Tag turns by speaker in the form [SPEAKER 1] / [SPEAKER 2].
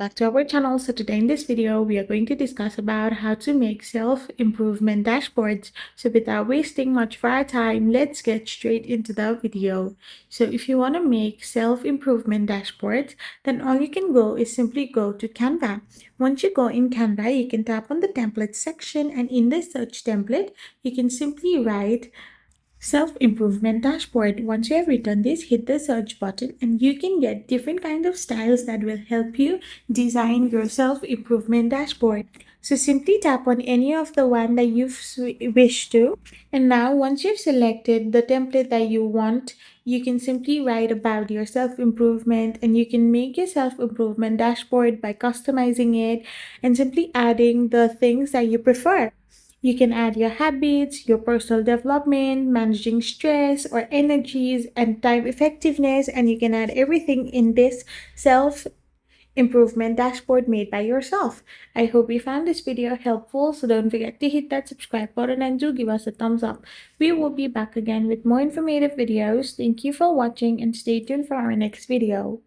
[SPEAKER 1] back to our channel. So today in this video, we are going to discuss about how to make self-improvement dashboards. So without wasting much of our time, let's get straight into the video. So if you want to make self-improvement dashboards, then all you can go is simply go to Canva. Once you go in Canva, you can tap on the template section, and in the search template, you can simply write self-improvement dashboard. Once you have written this, hit the search button and you can get different kind of styles that will help you design your self-improvement dashboard. So simply tap on any of the one that you wish to, and now once you've selected the template that you want, you can simply write about your self-improvement, and you can make your self-improvement dashboard by customizing it and simply adding the things that you prefer. You can add your habits, your personal development, managing stress or energies, and time effectiveness, and you can add everything in this self improvement dashboard made by yourself. I hope you found this video helpful, so don't forget to hit that subscribe button and do give us a thumbs up. We will be back again with more informative videos. Thank you for watching and stay tuned for our next video.